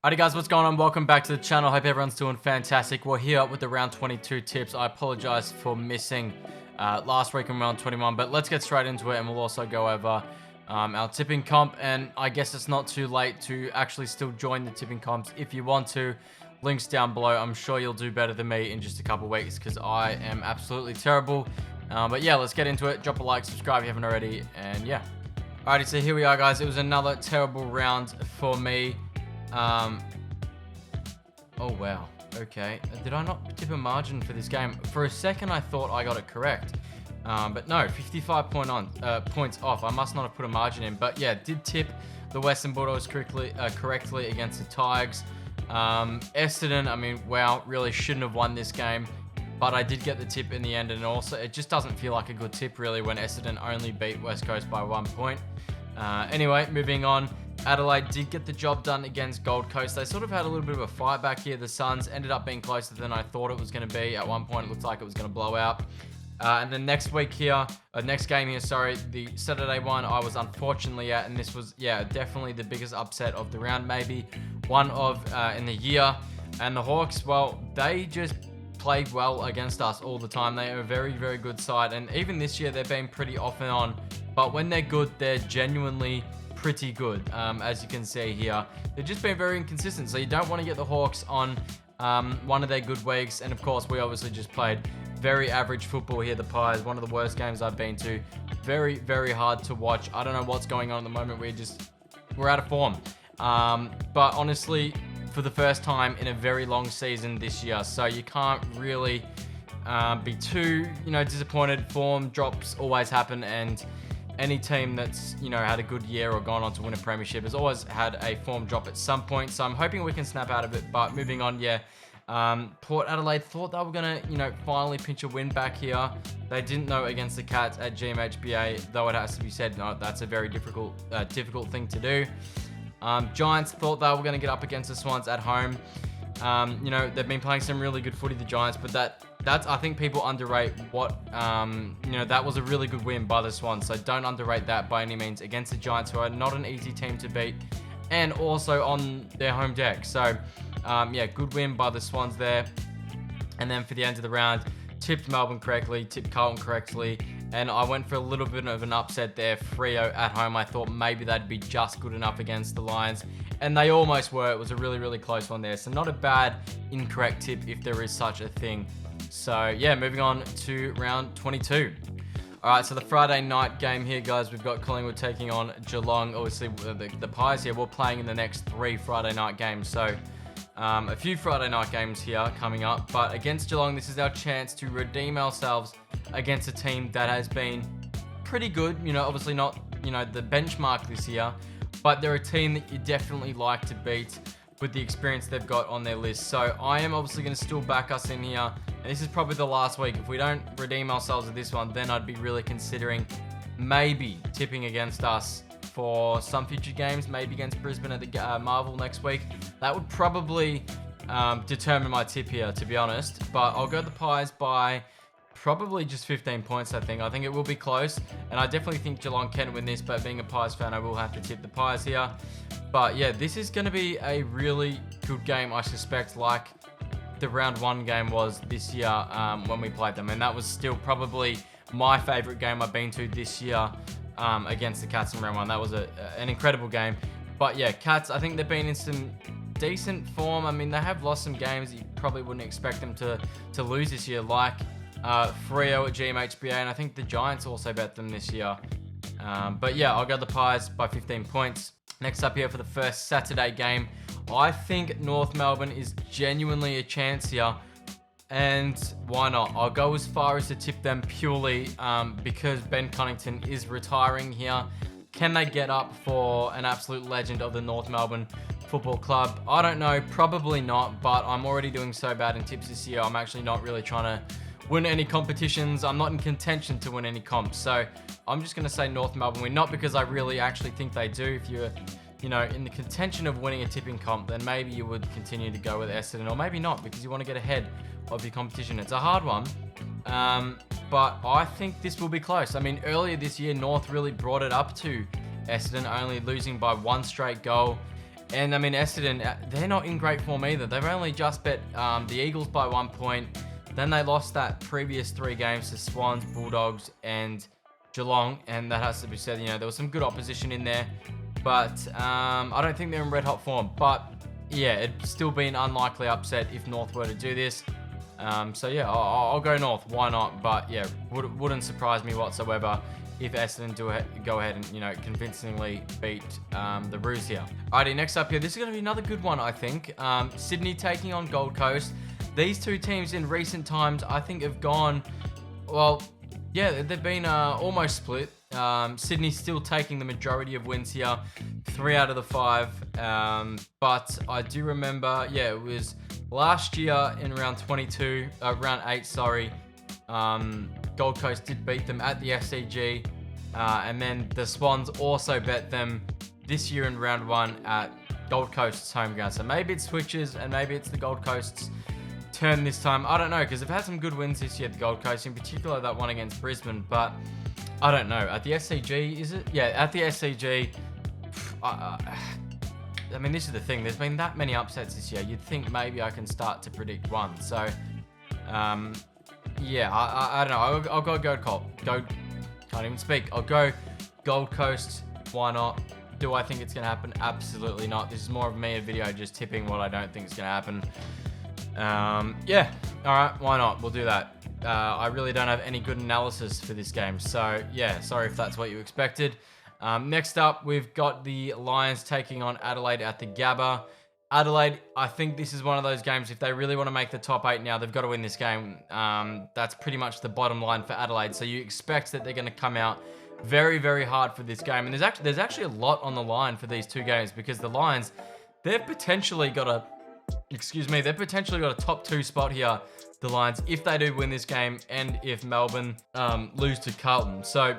Alrighty guys, what's going on? Welcome back to the channel. Hope everyone's doing fantastic. We're here with the round 22 tips. I apologize for missing last week in round 21, but let's get straight into it and we'll also go over our tipping comp. And I guess it's not too late to actually still join the tipping comps if you want to. Links down below. I'm sure you'll do better than me in just a couple weeks because I am absolutely terrible. But yeah, let's get into it. Drop a like, subscribe if you haven't already, and yeah. Alrighty, so here we are guys. It was another terrible round for me. Oh wow, okay. Did I not tip a margin for this game? For a second I thought I got it correct. But no, 55 points off. I must not have put a margin in. But yeah, did tip the Western Bulldogs correctly against the Tigers. Essendon, I mean, wow, really shouldn't have won this game. But I did get the tip in the end, and also it just doesn't feel like a good tip really when Essendon only beat West Coast by 1 point. Anyway, moving on. Adelaide did get the job done against Gold Coast. They sort of had a little bit of a fight back here. The Suns ended up being closer than I thought it was going to be. At one point, it looked like it was going to blow out. And then next game here, the Saturday one, I was unfortunately at, and this was, yeah, definitely the biggest upset of the round, maybe one of in the year. And the Hawks, well, they just played well against us all the time. They are a very, very good side. And even this year, they've been pretty off and on. But when they're good, they're genuinely pretty good, as you can see here. They've just been very inconsistent, so you don't want to get the Hawks on one of their good weeks. And of course, we obviously just played very average football here. The Pies, one of the worst games I've been to. Very, very hard to watch. I don't know what's going on at the moment. We're out of form. But honestly, for the first time in a very long season this year, so you can't really be too, disappointed. Form drops always happen, and any team that's, had a good year or gone on to win a premiership has always had a form drop at some point. So I'm hoping we can snap out of it. But moving on, yeah. Port Adelaide thought they were going to, finally pinch a win back here. They didn't know against the Cats at GMHBA, though it has to be said, no, that's a very difficult thing to do. Giants thought they were going to get up against the Swans at home. They've been playing some really good footy, the Giants, but that's I think people underrate what, that was a really good win by the Swans, so don't underrate that by any means against the Giants, who are not an easy team to beat, and also on their home deck. So, yeah, good win by the Swans there. And then for the end of the round, tipped Melbourne correctly, tipped Carlton correctly, and I went for a little bit of an upset there. Freo at home, I thought maybe they'd be just good enough against the Lions, and they almost were. It was a really, really close one there, so not a bad incorrect tip if there is such a thing. So yeah, moving on to round 22. All right, so the Friday night game here, guys, we've got Collingwood taking on Geelong. Obviously, the Pies here, we're playing in the next 3 Friday night games. So a few Friday night games here coming up. But against Geelong, this is our chance to redeem ourselves against a team that has been pretty good. Obviously not, the benchmark this year. But they're a team that you definitely like to beat with the experience they've got on their list. So I am obviously going to still back us in here. And this is probably the last week. If we don't redeem ourselves with this one, then I'd be really considering maybe tipping against us for some future games, maybe against Brisbane at the Marvel next week. That would probably determine my tip here, to be honest. But I'll go the Pies by probably just 15 points, I think. I think it will be close. And I definitely think Geelong can win this, but being a Pies fan, I will have to tip the Pies here. But yeah, this is going to be a really good game, I suspect, like the round 1 game was this year when we played them. And that was still probably my favourite game I've been to this year against the Cats in round 1. That was an incredible game. But yeah, Cats, I think they've been in some decent form. I mean, they have lost some games that you probably wouldn't expect them to lose this year, like Freo at GMHBA, and I think the Giants also bet them this year. But yeah, I'll go the Pies by 15 points. Next up here for the first Saturday game, I think North Melbourne is genuinely a chance here. And why not? I'll go as far as to tip them purely because Ben Cunnington is retiring here. Can they get up for an absolute legend of the North Melbourne Football Club? I don't know, probably not, but I'm already doing so bad in tips this year. I'm actually not really trying to win any competitions. I'm not in contention to win any comps. So I'm just going to say North Melbourne win, not because I really actually think they do. If you're, in the contention of winning a tipping comp, then maybe you would continue to go with Essendon, or maybe not, because you want to get ahead of your competition. It's a hard one, but I think this will be close. I mean, earlier this year, North really brought it up to Essendon, only losing by 1 straight goal. And I mean, Essendon, they're not in great form either. They've only just bet the Eagles by 1 point. Then they lost that previous 3 games to Swans, Bulldogs, and Geelong. And that has to be said, there was some good opposition in there. But I don't think they're in red hot form. But yeah, it'd still be an unlikely upset if North were to do this. So yeah, I'll go North. Why not? But yeah, wouldn't surprise me whatsoever if Essendon go ahead and convincingly beat the Roos here. Alrighty, next up here, this is going to be another good one, I think. Sydney taking on Gold Coast. These two teams in recent times, I think, have gone, well, yeah, they've been almost split. Sydney's still taking the majority of wins here, 3 out of the 5. But I do remember, yeah, it was last year in round 8, sorry. Gold Coast did beat them at the SCG. And then the Swans also bet them this year in round 1 at Gold Coast's home ground. So maybe it switches and maybe it's the Gold Coast's turn this time. I don't know, because they've had some good wins this year at the Gold Coast, in particular that one against Brisbane. But I don't know. At the SCG, is it? Yeah, at the SCG. I mean, this is the thing. There's been that many upsets this year. You'd think maybe I can start to predict one. So, yeah, I don't know. I'll go can't even speak. I'll go Gold Coast. Why not? Do I think it's going to happen? Absolutely not. This is more of me a video just tipping what I don't think is going to happen. Yeah. All right. Why not? We'll do that. I really don't have any good analysis for this game. So, yeah, sorry if that's what you expected. Next up, we've got the Lions taking on Adelaide at the Gabba. Adelaide, I think this is one of those games, if they really want to make the top 8 now, they've got to win this game. That's pretty much the bottom line for Adelaide. So you expect that they're going to come out very, very hard for this game. And there's actually a lot on the line for these 2 games, because the Lions, they've potentially got a top 2 spot here, the Lions, if they do win this game and if Melbourne lose to Carlton. So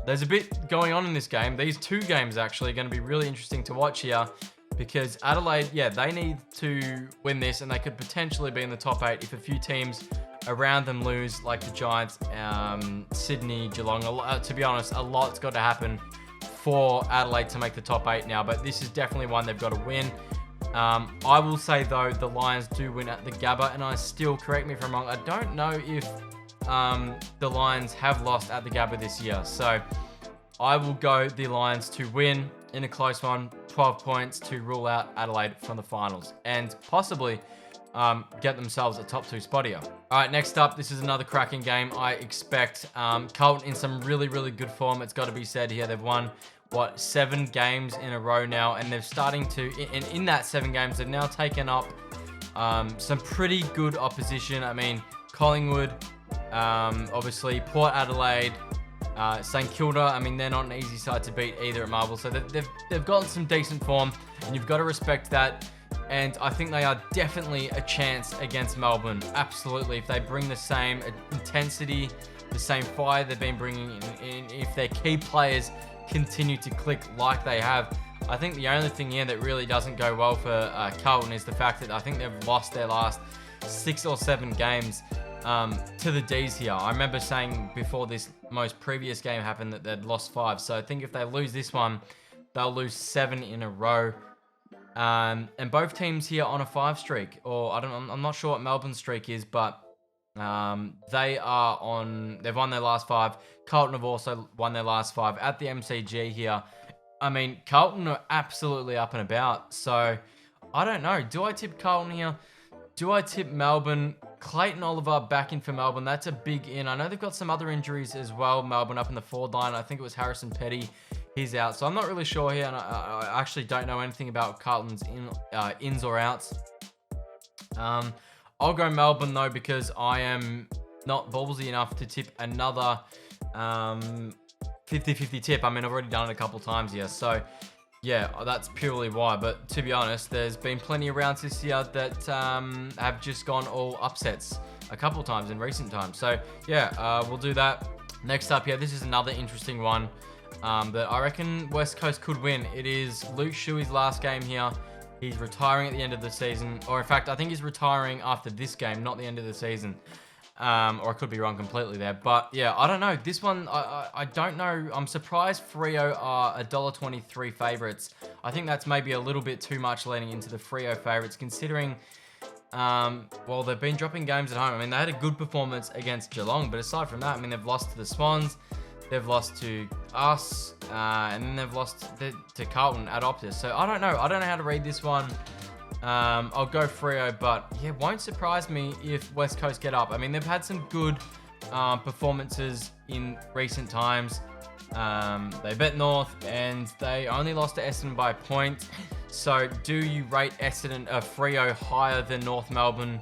there's a bit going on in this game. These 2 games actually are going to be really interesting to watch here, because Adelaide, yeah, they need to win this and they could potentially be in the top 8 if a few teams around them lose, like the Giants, Sydney, Geelong. To be honest, a lot's got to happen for Adelaide to make the top 8 now, but this is definitely one they've got to win. I will say, though, the Lions do win at the Gabba, and I still, correct me if I'm wrong, I don't know if the Lions have lost at the Gabba this year. So I will go the Lions to win in a close one, 12 points, to rule out Adelaide from the finals and possibly get themselves a top 2 spot here. All right, next up, this is another cracking game. I expect Carlton in some really, really good form. It's got to be said here. They've won 7 games in a row now, and they're starting to, in that 7 games, they've now taken up some pretty good opposition. I mean, Collingwood, obviously, Port Adelaide, St Kilda. I mean, they're not an easy side to beat either at Marvel, so they've gotten some decent form, and you've got to respect that. And I think they are definitely a chance against Melbourne. Absolutely, if they bring the same intensity, the same fire they've been bringing in, if their key players continue to click like they have. I think the only thing here that really doesn't go well for Carlton is the fact that I think they've lost their last 6 or 7 games to the D's here. I remember saying before this most previous game happened that they'd lost 5. So I think if they lose this one, they'll lose 7 in a row. And both teams here on a 5 streak, or I'm not sure what Melbourne's streak is, but they've won their last 5. Carlton have also won their last 5 at the MCG here. I mean, Carlton are absolutely up and about. So I don't know. Do I tip Carlton here? Do I tip Melbourne? Clayton Oliver back in for Melbourne. That's a big in. I know they've got some other injuries as well. Melbourne up in the forward line. I think it was Harrison Petty. He's out. So I'm not really sure here. And I actually don't know anything about Carlton's ins or outs. I'll go Melbourne, though, because I am not ballsy enough to tip another 50-50 tip. I mean, I've already done it a couple times here. So, yeah, that's purely why. But to be honest, there's been plenty of rounds this year that have just gone all upsets a couple times in recent times. So, yeah, we'll do that. Next up here, this is another interesting one that I reckon West Coast could win. It is Luke Shuey's last game here. He's retiring at the end of the season. Or, in fact, I think he's retiring after this game, not the end of the season. Or I could be wrong completely there. But yeah, I don't know. This one, I don't know. I'm surprised Freo are $1.23 favorites. I think that's maybe a little bit too much leaning into the Freo favorites, considering, well, they've been dropping games at home. I mean, they had a good performance against Geelong, but aside from that, I mean, they've lost to the Swans, they've lost to us, and then they've lost to Carlton at Optus. So I don't know. I don't know how to read this one. I'll go Freo, but yeah, won't surprise me if West Coast get up. I mean, they've had some good performances in recent times. They bet North, and they only lost to Essendon by a point. So, do you rate Freo higher than North Melbourne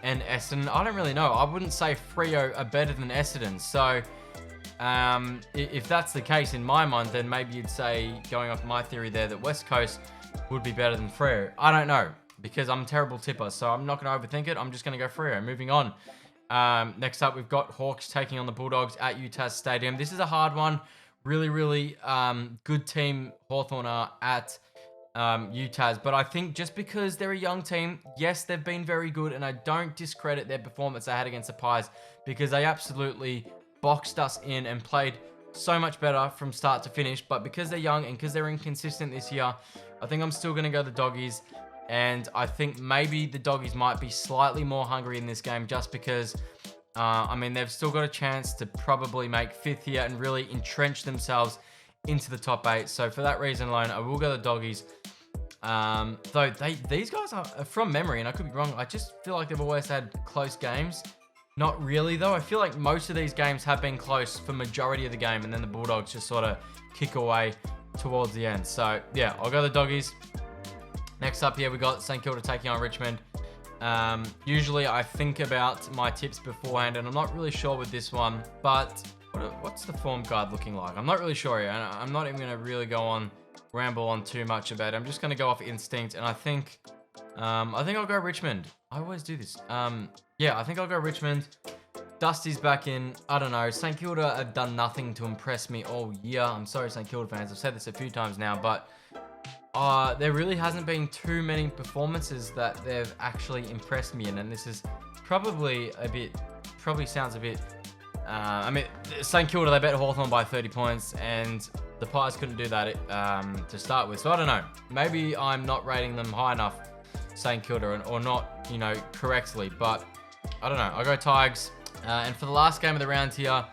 and Essendon? I don't really know. I wouldn't say Freo are better than Essendon. So, if that's the case in my mind, then maybe you'd say, going off my theory there, that West Coast would be better than Freo. I don't know, because I'm a terrible tipper, so I'm not going to overthink it. I'm just going to go Freo. Moving on. Next up, we've got Hawks taking on the Bulldogs at UTAS Stadium. This is a hard one. Really, really good team Hawthorn are at UTAS. But I think just because they're a young team, yes, they've been very good, and I don't discredit their performance they had against the Pies, because they absolutely boxed us in and played so much better from start to finish. But because they're young and because they're inconsistent this year, I think I'm still going to go the Doggies. And I think maybe the Doggies might be slightly more hungry in this game, just because, I mean, they've still got a chance to probably make fifth here and really entrench themselves into the top 8. So for that reason alone, I will go the Doggies. Though these guys are, from memory, and I could be wrong, I just feel like they've always had close games. Not really, though. I feel like most of these games have been close for majority of the game, and then the Bulldogs just sort of kick away towards the end. So yeah, I'll go the Doggies. Next up here, we got St Kilda taking on Richmond. Usually I think about my tips beforehand, and I'm not really sure with this one, but what's the form guide looking like? I'm not really sure here, and I'm not even going to really ramble on too much about it. I'm just going to go off instinct, and I think I'll go Richmond. I always do this. Yeah, I think I'll go Richmond. Dusty's back in. I don't know. St Kilda have done nothing to impress me all year. I'm sorry, St Kilda fans. I've said this a few times now, but there really hasn't been too many performances that they've actually impressed me in, and this is probably sounds a bit, I mean, St Kilda, they bet Hawthorn by 30 points, and the Pies couldn't do that to start with. So I don't know. Maybe I'm not rating them high enough, St Kilda, or not, correctly, but I don't know. I'll go Tigers. And for the last game of the round here,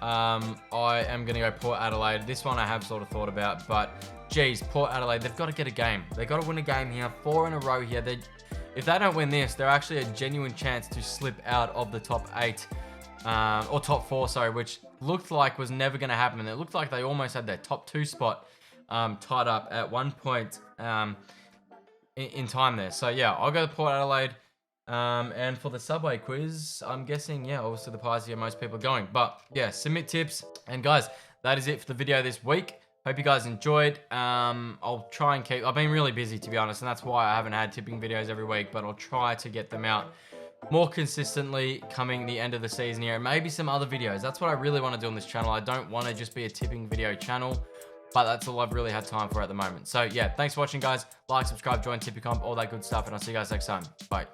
I am going to go Port Adelaide. This one I have sort of thought about, but geez, Port Adelaide, they've got to get a game. They've got to win a game here. 4 in a row here. If they don't win this, they're actually a genuine chance to slip out of the top 8, or top 4, sorry, which looked like was never going to happen. And it looked like they almost had their top 2 spot tied up at one point in time there. So yeah, I'll go to Port Adelaide. And for the Subway quiz, I'm guessing, yeah, obviously the Pies here, most people are going. But yeah, submit tips. And guys, that is it for the video this week. Hope you guys enjoyed. I'll try and I've been really busy, to be honest, and that's why I haven't had tipping videos every week, but I'll try to get them out more consistently coming the end of the season here, and maybe some other videos. That's what I really want to do on this channel. I don't want to just be a tipping video channel, but that's all I've really had time for at the moment. So yeah, thanks for watching, guys. Like, subscribe, join Tippy Comp, all that good stuff, and I'll see you guys next time. Bye.